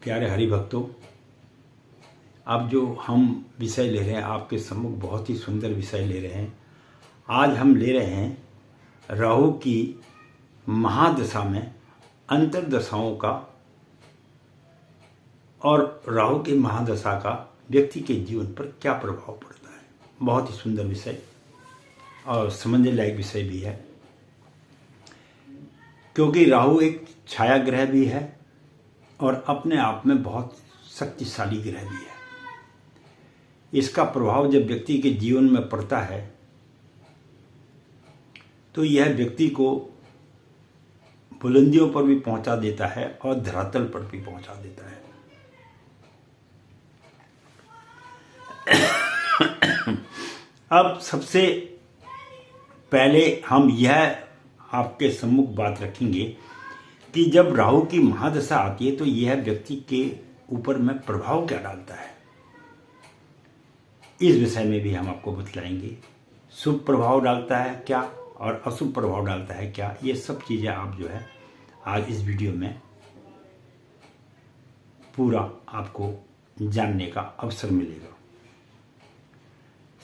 प्यारे हरि भक्तों, अब जो हम विषय ले रहे हैं आपके सम्मुख बहुत ही सुंदर विषय ले रहे हैं। आज हम ले रहे हैं राहु की महादशा में अंतर्दशाओं का और राहु की महादशा का व्यक्ति के जीवन पर क्या प्रभाव पड़ता है। बहुत ही सुंदर विषय और समझने लायक विषय भी है, क्योंकि राहु एक छाया ग्रह भी है और अपने आप में बहुत शक्तिशाली ग्रह भी है। इसका प्रभाव जब व्यक्ति के जीवन में पड़ता है तो यह व्यक्ति को बुलंदियों पर भी पहुंचा देता है और धरातल पर भी पहुंचा देता है। अब सबसे पहले हम यह आपके सम्मुख बात रखेंगे कि जब राहु की महादशा आती है तो यह व्यक्ति के ऊपर में प्रभाव क्या डालता है, इस विषय में भी हम आपको बतलाएंगे। शुभ प्रभाव डालता है क्या और अशुभ प्रभाव डालता है क्या, ये सब चीज़ें आप जो है आज इस वीडियो में पूरा आपको जानने का अवसर मिलेगा।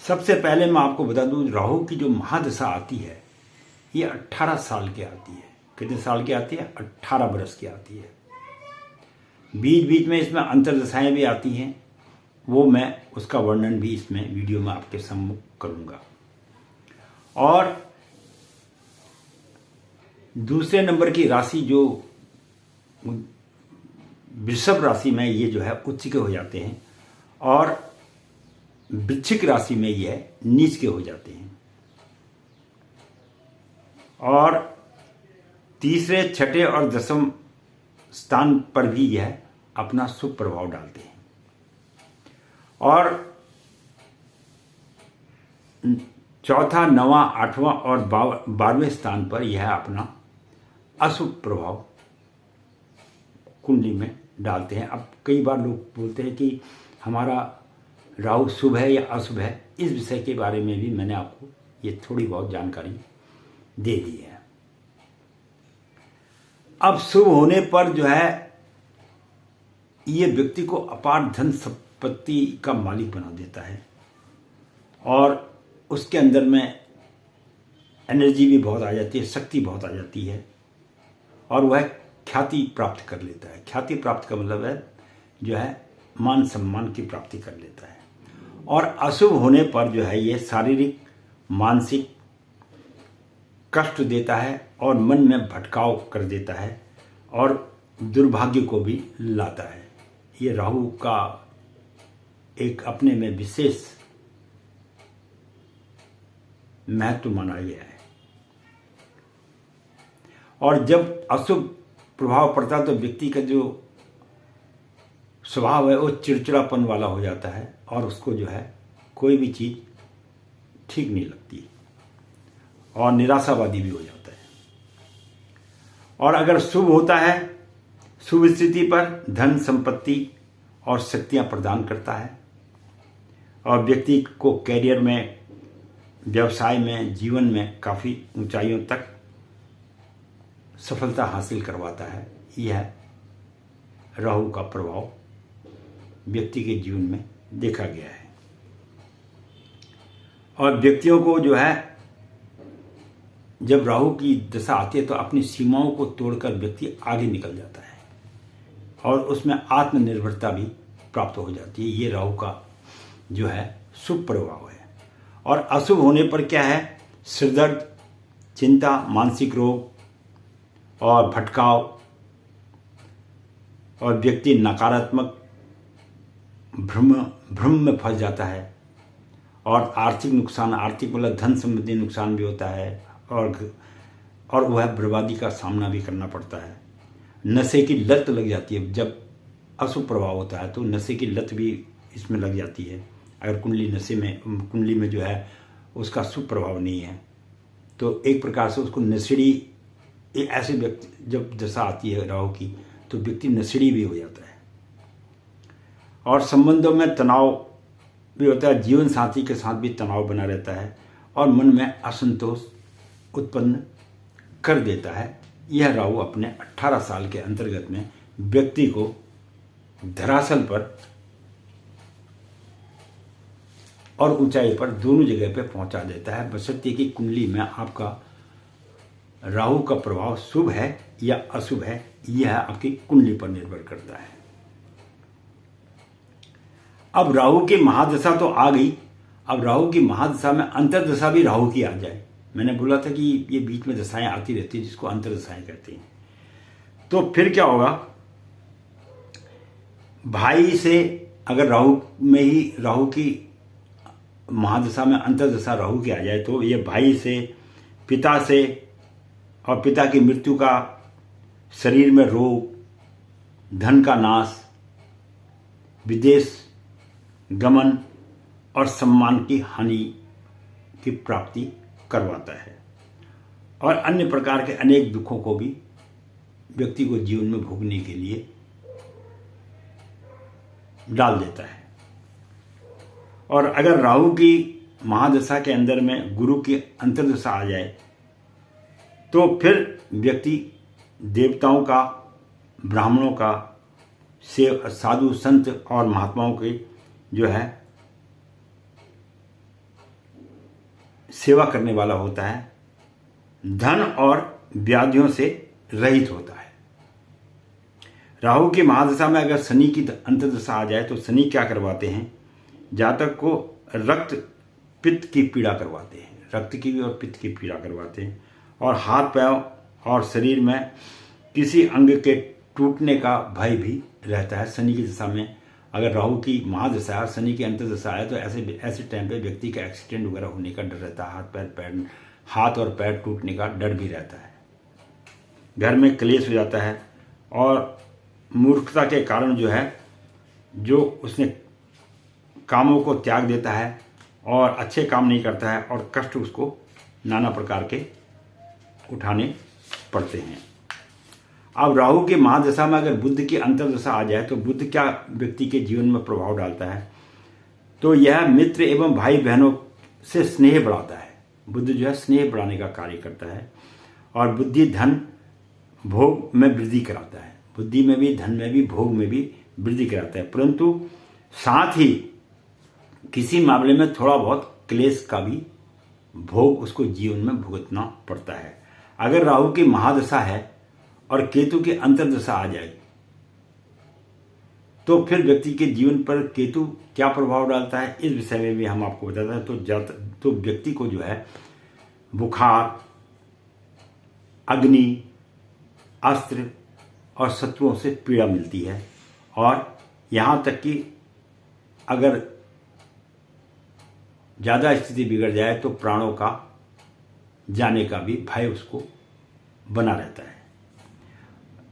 सबसे पहले मैं आपको बता दूं, राहु की जो महादशा आती है ये 18 साल की आती है। कितने साल की आती है? 18 वर्ष की आती है। बीच बीच में इसमें अंतर्दशाएं भी आती हैं, वो मैं उसका वर्णन भी इसमें वीडियो में आपके सम्मुख करूंगा। और दूसरे नंबर की राशि जो वृषभ राशि में ये जो है उच्च के हो जाते हैं और वृश्चिक राशि में यह नीच के हो जाते हैं। और तीसरे, छठे और दसम स्थान पर भी यह अपना शुभ प्रभाव डालते हैं। और चौथा, नवा, आठवां और 12वें स्थान पर यह अपना अशुभ प्रभाव कुंडली में डालते हैं। अब कई बार लोग बोलते हैं कि हमारा राहु शुभ है या अशुभ है। इस विषय के बारे में भी मैंने आपको ये थोड़ी बहुत जानकारी दे दी है। अब शुभ होने पर जो है ये व्यक्ति को अपार धन संपत्ति का मालिक बना देता है और उसके अंदर में एनर्जी भी बहुत आ जाती है, शक्ति बहुत आ जाती है और वह ख्याति प्राप्त कर लेता है। ख्याति प्राप्त का मतलब है जो है मान सम्मान की प्राप्ति कर लेता है। और अशुभ होने पर जो है ये शारीरिक मानसिक कष्ट देता है और मन में भटकाव कर देता है और दुर्भाग्य को भी लाता है। ये राहु का एक अपने में विशेष महत्व माना गया है। और जब अशुभ प्रभाव पड़ता है तो व्यक्ति का जो स्वभाव है वो चिड़चिड़ापन वाला हो जाता है और उसको जो है कोई भी चीज़ ठीक नहीं लगती और निराशावादी भी हो जाता है। और अगर शुभ होता है, शुभ स्थिति पर धन संपत्ति और शक्तियां प्रदान करता है और व्यक्ति को कैरियर में, व्यवसाय में, जीवन में काफ़ी ऊंचाइयों तक सफलता हासिल करवाता है। यह राहु का प्रभाव व्यक्ति के जीवन में देखा गया है। और व्यक्तियों को जो है जब राहु की दशा आती है तो अपनी सीमाओं को तोड़कर व्यक्ति आगे निकल जाता है और उसमें आत्मनिर्भरता भी प्राप्त हो जाती है। ये राहु का जो है शुभ प्रभाव है। और अशुभ होने पर क्या है? सिरदर्द, चिंता, मानसिक रोग और भटकाव और व्यक्ति नकारात्मक भ्रम में फंस जाता है और आर्थिक नुकसान, आर्थिक मतलब धन संबंधी नुकसान भी होता है और वह बर्बादी का सामना भी करना पड़ता है। नशे की लत लग जाती है। जब अशुभ प्रभाव होता है तो नशे की लत भी इसमें लग जाती है। अगर कुंडली में जो है उसका शुभ प्रभाव नहीं है तो एक प्रकार से उसको नशेड़ी, ऐसे व्यक्ति जब दशा आती है राहु की तो व्यक्ति नशेड़ी भी हो जाता है। और संबंधों में तनाव भी होता है, जीवन साथी के साथ भी तनाव बना रहता है और मन में असंतोष उत्पन्न कर देता है। यह राहु अपने 18 साल के अंतर्गत में व्यक्ति को धरातल पर और ऊंचाई पर दोनों जगह पे पहुंचा देता है, बशर्ते कि कुंडली में आपका राहु का प्रभाव शुभ है या अशुभ है, यह आपकी कुंडली पर निर्भर करता है। अब राहु की महादशा तो आ गई, अब राहु की महादशा में अंतर्दशा भी राहु की आ जाए। मैंने बोला था कि ये बीच में दशाएं आती रहती हैं जिसको अंतर्दशाएं कहते हैं। तो फिर क्या होगा, भाई से अगर राहु की महादशा में अंतर्दशा राहु की आ जाए तो ये भाई से, पिता से, और पिता की मृत्यु का, शरीर में रोग, धन का नाश, विदेश गमन और सम्मान की हानि की प्राप्ति करवाता है, और अन्य प्रकार के अनेक दुखों को भी व्यक्ति को जीवन में भोगने के लिए डाल देता है। और अगर राहु की महादशा के अंदर में गुरु की अंतर्दशा आ जाए तो फिर व्यक्ति देवताओं का, ब्राह्मणों का, साधु संत और महात्माओं के जो है सेवा करने वाला होता है, धन और व्याधियों से रहित होता है। राहु की महादशा में अगर शनि की अंतर्दशा आ जाए तो शनि क्या करवाते हैं, जातक को रक्त पित्त की पीड़ा करवाते हैं, रक्त की भी और पित्त की पीड़ा करवाते हैं, और हाथ पैर और शरीर में किसी अंग के टूटने का भय भी रहता है। शनि की दशा में अगर राहु की महादशा और शनि की अंतर्दशा है तो ऐसे टाइम पे व्यक्ति का एक्सीडेंट वगैरह होने का डर रहता है, हाथ और पैर टूटने का डर भी रहता है, घर में क्लेश हो जाता है, और मूर्खता के कारण जो उसने कामों को त्याग देता है और अच्छे काम नहीं करता है, और कष्ट उसको नाना प्रकार के उठाने पड़ते हैं। अब राहु की महादशा में अगर बुध की अंतर्दशा आ जाए तो बुध क्या व्यक्ति के जीवन में प्रभाव डालता है, तो यह मित्र एवं भाई बहनों से स्नेह बढ़ाता है। बुध जो है स्नेह बढ़ाने का कार्य करता है, और बुद्धि धन भोग में वृद्धि कराता है, बुद्धि में भी, धन में भी, भोग में भी वृद्धि कराता है, परंतु साथ ही किसी मामले में थोड़ा बहुत क्लेश का भी भोग उसको जीवन में भुगतना पड़ता है। अगर राहु की महादशा है और केतु की अंतर्दशा आ जाए तो फिर व्यक्ति के जीवन पर केतु क्या प्रभाव डालता है, इस विषय में भी हम आपको बताते हैं। तो व्यक्ति को जो है बुखार, अग्नि, अस्त्र और शत्रुओं से पीड़ा मिलती है, और यहाँ तक कि अगर ज़्यादा स्थिति बिगड़ जाए तो प्राणों का जाने का भी भय उसको बना रहता है।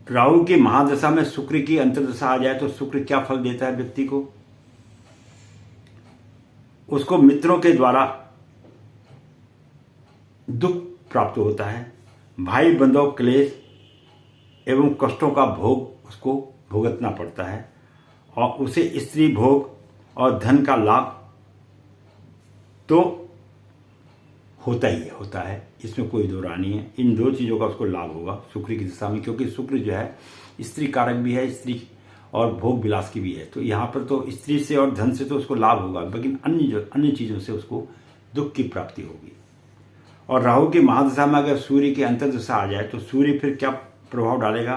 राहु की महादशा में शुक्र की अंतर्दशा आ जाए तो शुक्र क्या फल देता है व्यक्ति को, उसको मित्रों के द्वारा दुख प्राप्त होता है, भाई बंधुओं क्लेश एवं कष्टों का भोग उसको भुगतना पड़ता है, और उसे स्त्री भोग और धन का लाभ तो होता ही होता है, इसमें कोई दो राय नहीं है। इन दो चीज़ों का उसको लाभ होगा शुक्र की दिशा में, क्योंकि शुक्र जो है स्त्री कारक भी है, स्त्री और भोग विलास की भी है, तो यहाँ पर तो स्त्री से और धन से तो उसको लाभ होगा, लेकिन अन्य चीज़ों से उसको दुख की प्राप्ति होगी। और राहु की महादशा में अगर सूर्य की अंतर्दशा आ जाए तो सूर्य फिर क्या प्रभाव डालेगा,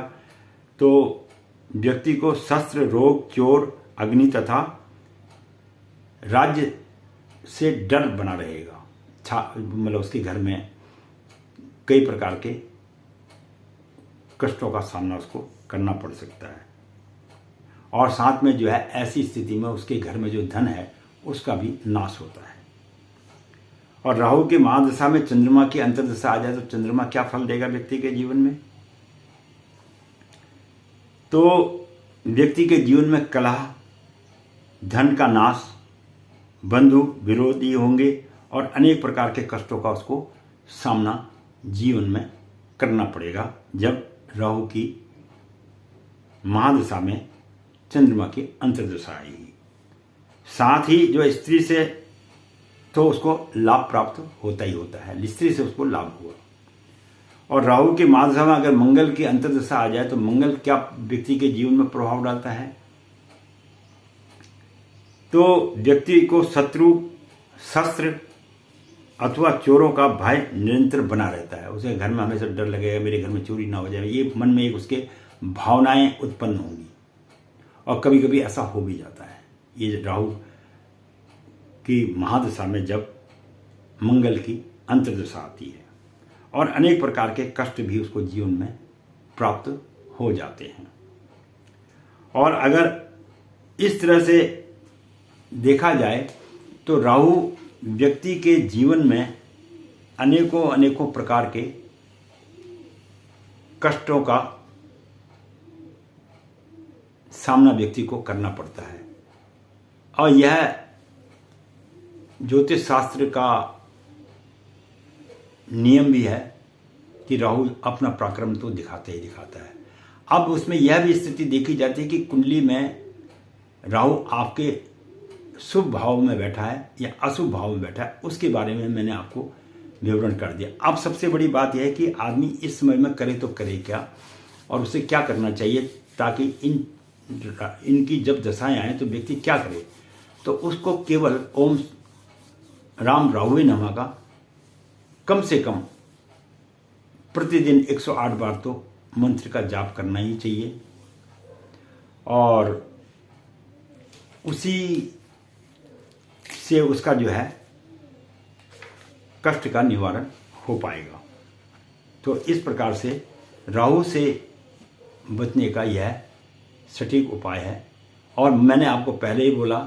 तो व्यक्ति को शस्त्र, रोग, चोर, अग्नि तथा राज्य से डर बना रहेगा, मतलब उसके घर में कई प्रकार के कष्टों का सामना उसको करना पड़ सकता है, और साथ में जो है ऐसी स्थिति में उसके घर में जो धन है उसका भी नाश होता है। और राहु की महादशा में चंद्रमा की अंतर्दशा आ जाए तो चंद्रमा क्या फल देगा व्यक्ति के जीवन में, तो व्यक्ति के जीवन में कलह, धन का नाश, बंधु विरोधी होंगे, और अनेक प्रकार के कष्टों का उसको सामना जीवन में करना पड़ेगा जब राहु की महादशा में चंद्रमा की अंतर्दशा आएगी। साथ ही जो स्त्री से तो उसको लाभ प्राप्त होता ही होता है, स्त्री से उसको लाभ हुआ। और राहु की महादशा में अगर मंगल की अंतर्दशा आ जाए तो मंगल क्या व्यक्ति के जीवन में प्रभाव डालता है, तो व्यक्ति को शत्रु, शस्त्र अथवा चोरों का भय निरंतर बना रहता है। उसे घर में हमेशा डर लगेगा, मेरे घर में चोरी ना हो जाए, ये मन में एक उसके भावनाएं उत्पन्न होंगी और कभी कभी ऐसा हो भी जाता है। ये राहु की महादशा में जब मंगल की अंतर्दशा आती है और अनेक प्रकार के कष्ट भी उसको जीवन में प्राप्त हो जाते हैं। और अगर इस तरह से देखा जाए तो राहु व्यक्ति के जीवन में अनेकों अनेकों प्रकार के कष्टों का सामना व्यक्ति को करना पड़ता है। और यह ज्योतिष शास्त्र का नियम भी है कि राहु अपना पराक्रम तो दिखाता ही दिखाता है। अब उसमें यह भी स्थिति देखी जाती है कि कुंडली में राहु आपके शुभ भाव में बैठा है या अशुभ भाव में बैठा है, उसके बारे में मैंने आपको विवरण कर दिया। अब सबसे बड़ी बात यह है कि आदमी इस समय में करे तो करे क्या और उसे क्या करना चाहिए, ताकि इनकी जब दशाएं आए तो व्यक्ति क्या करे। तो उसको केवल ओम राम राहुवे नमः का कम से कम प्रतिदिन 108 बार तो मंत्र का जाप करना ही चाहिए और उसी से उसका जो है कष्ट का निवारण हो पाएगा। तो इस प्रकार से राहु से बचने का यह सटीक उपाय है। और मैंने आपको पहले ही बोला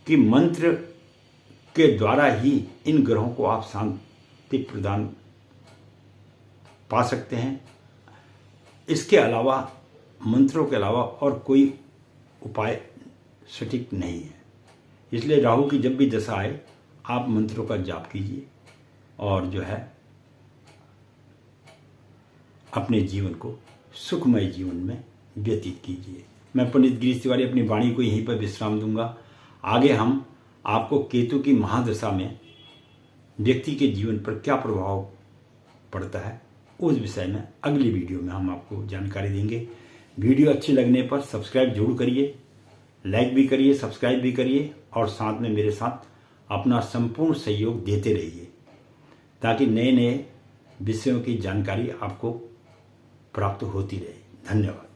कि मंत्र के द्वारा ही इन ग्रहों को आप शांति प्रदान पा सकते हैं। इसके अलावा मंत्रों के अलावा और कोई उपाय सटीक नहीं है। इसलिए राहु की जब भी दशा आए आप मंत्रों का जाप कीजिए और जो है अपने जीवन को सुखमय जीवन में व्यतीत कीजिए। मैं पंडित गिरीश तिवारी अपनी वाणी को यहीं पर विश्राम दूंगा। आगे हम आपको केतु की महादशा में व्यक्ति के जीवन पर क्या प्रभाव पड़ता है उस विषय में अगली वीडियो में हम आपको जानकारी देंगे। वीडियो अच्छी लगने पर सब्सक्राइब जरूर करिए, लाइक भी करिए, सब्सक्राइब भी करिए और साथ में मेरे साथ अपना संपूर्ण सहयोग देते रहिए ताकि नए नए विषयों की जानकारी आपको प्राप्त होती रहे। धन्यवाद।